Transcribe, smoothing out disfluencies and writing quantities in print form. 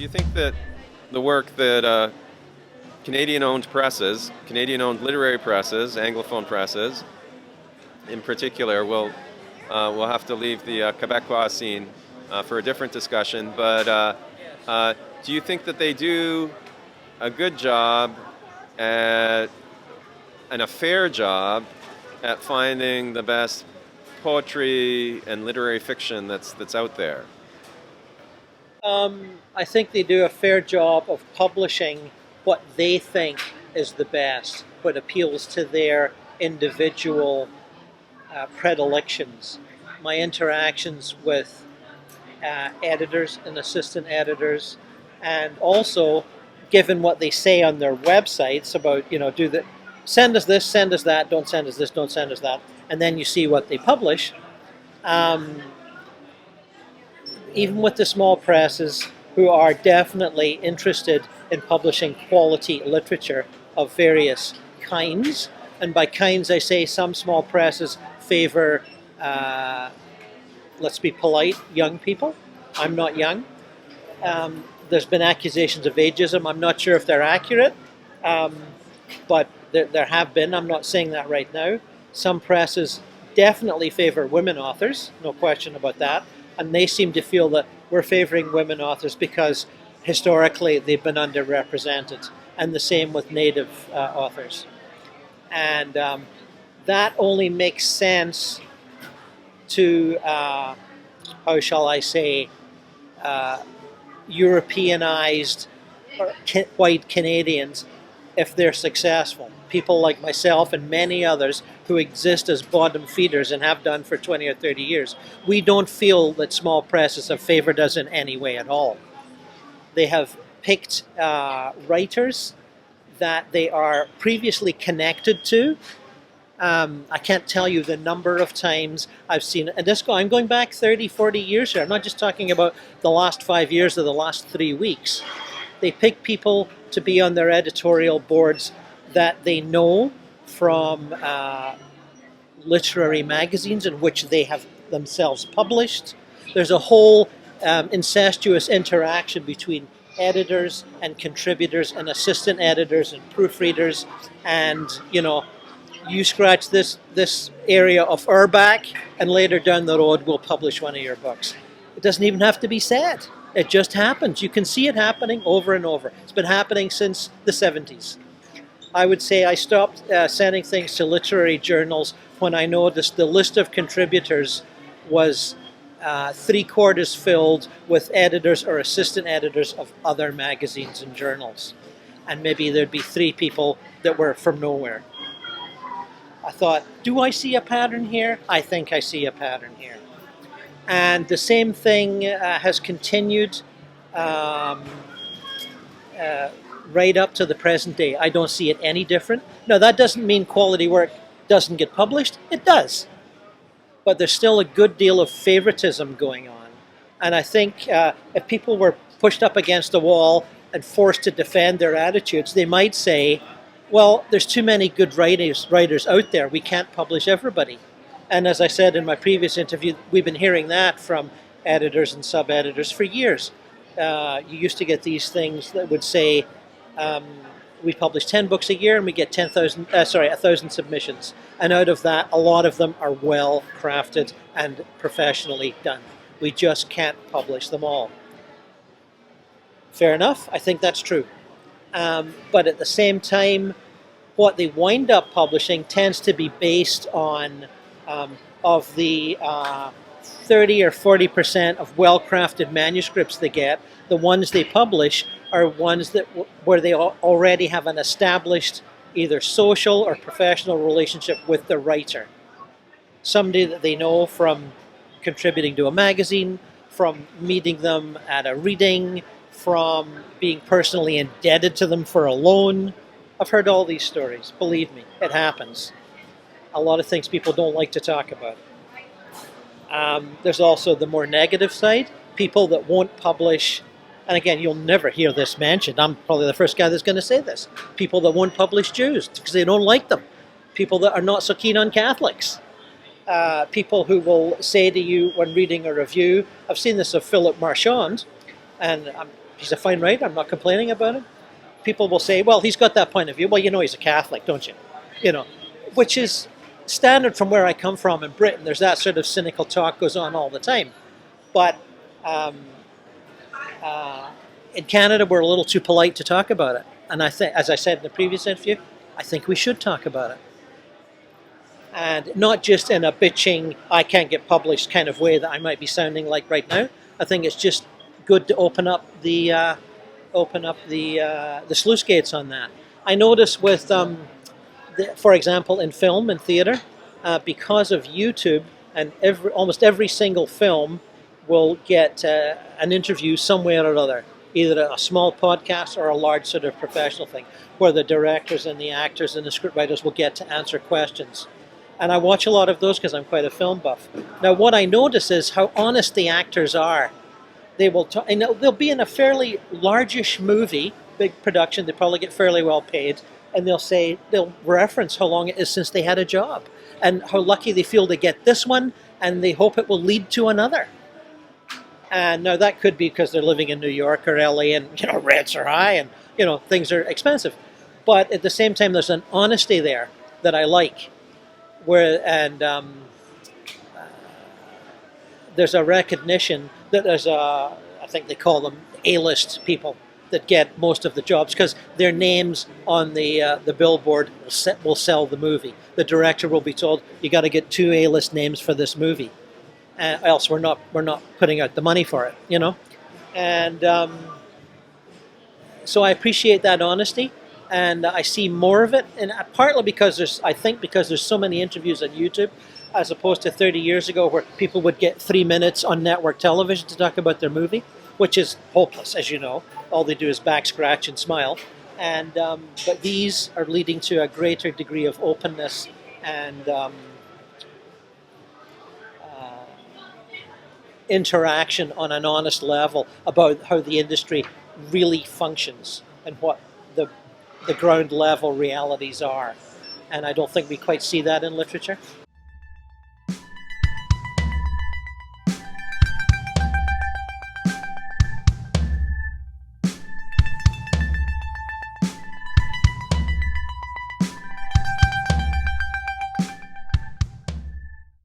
you think that the work that Canadian-owned presses, Canadian-owned literary presses, Anglophone presses, in particular, we'll have to leave the Quebecois scene for a different discussion. But do you think that they do a good job at, and a fair job at finding the best poetry and literary fiction that's out there? I think they do a fair job of publishing what they think is the best, what appeals to their individual predilections. My interactions with editors and assistant editors, and also given what they say on their websites about, send us this, send us that, don't send us this, don't send us that, and then you see what they publish. Even with the small presses, who are definitely interested in publishing quality literature of various kinds, and by kinds I say some small presses favor, let's be polite, young people. I'm not young. There's been accusations of ageism. I'm not sure if they're accurate, but there have been. I'm not saying that right now. Some presses definitely favor women authors, no question about that. And they seem to feel that we're favoring women authors because historically they've been underrepresented, and the same with Native authors. And that only makes sense to, how shall I say, Europeanized or white Canadians if they're successful. People like myself and many others who exist as bottom feeders and have done for 20 or 30 years, we don't feel that small presses have favored us in any way at all. They have picked writers that they are previously connected to. I can't tell you the number of times I've seen, and I'm going back 30, 40 years here. I'm not just talking about the last 5 years or the last 3 weeks. They pick people to be on their editorial boards that they know from literary magazines in which they have themselves published. There's a whole incestuous interaction between editors and contributors and assistant editors and proofreaders, and you scratch this area of our back and later down the road we'll publish one of your books. It doesn't even have to be said. It just happens. You can see it happening over and over. It's been happening since the 70s. I would say I stopped sending things to literary journals when I noticed the list of contributors was 3/4 filled with editors or assistant editors of other magazines and journals. And maybe there'd be 3 people that were from nowhere. I thought, do I see a pattern here? I think I see a pattern here. And the same thing has continued right up to the present day. I don't see it any different. Now, that doesn't mean quality work doesn't get published. It does. But there's still a good deal of favoritism going on. And I think if people were pushed up against a wall and forced to defend their attitudes, they might say, well, there's too many good writers out there. We can't publish everybody. And as I said in my previous interview, we've been hearing that from editors and sub-editors for years. You used to get these things that would say, we publish 10 books a year and we get 1,000 submissions. And out of that, a lot of them are well crafted and professionally done. We just can't publish them all. Fair enough, I think that's true. But at the same time, what they wind up publishing tends to be based on of the 30 or 40% of well-crafted manuscripts they get, the ones they publish are ones that where they already have an established either social or professional relationship with the writer. Somebody that they know from contributing to a magazine, from meeting them at a reading, from being personally indebted to them for a loan. I've heard all these stories. Believe me, it happens. A lot of things people don't like to talk about. There's also the more negative side, people that won't publish, and again, you'll never hear this mentioned. I'm probably the first guy that's going to say this. People that won't publish Jews because they don't like them. People that are not so keen on Catholics. People who will say to you when reading a review, I've seen this of Philip Marchand, and he's a fine writer. I'm not complaining about him. People will say, well, he's got that point of view. Well, you know he's a Catholic, don't you? You know, which is standard from where I come from in Britain. There's that sort of cynical talk goes on all the time. But in Canada, we're a little too polite to talk about it. And I think, as I said in the previous interview, I think we should talk about it. And not just in a bitching, I can't get published kind of way that I might be sounding like right now. I think it's just good to open up the sluice gates on that. I notice with, for example, in film and theater, because of YouTube, and almost every single film will get an interview somewhere or other, either a small podcast or a large sort of professional thing, where the directors and the actors and the scriptwriters will get to answer questions. And I watch a lot of those because I'm quite a film buff. Now, what I notice is how honest the actors are. They will talk, and they'll be in a fairly largish movie, big production. They probably get fairly well paid, and they'll reference how long it is since they had a job, and how lucky they feel to get this one, and they hope it will lead to another. And now that could be because they're living in New York or LA, and rents are high, and things are expensive. But at the same time, there's an honesty there that I like. There's a recognition that there's I think they call them A-list people that get most of the jobs because their names on the billboard will sell the movie. The director will be told, you got to get 2 A-list names for this movie, else we're not putting out the money for it, And so I appreciate that honesty. And I see more of it, and partly because there's so many interviews on YouTube, as opposed to 30 years ago where people would get 3 minutes on network television to talk about their movie, which is hopeless, as you know. All they do is back scratch and smile. And but these are leading to a greater degree of openness and interaction on an honest level about how the industry really functions and what the ground level realities are. And I don't think we quite see that in literature.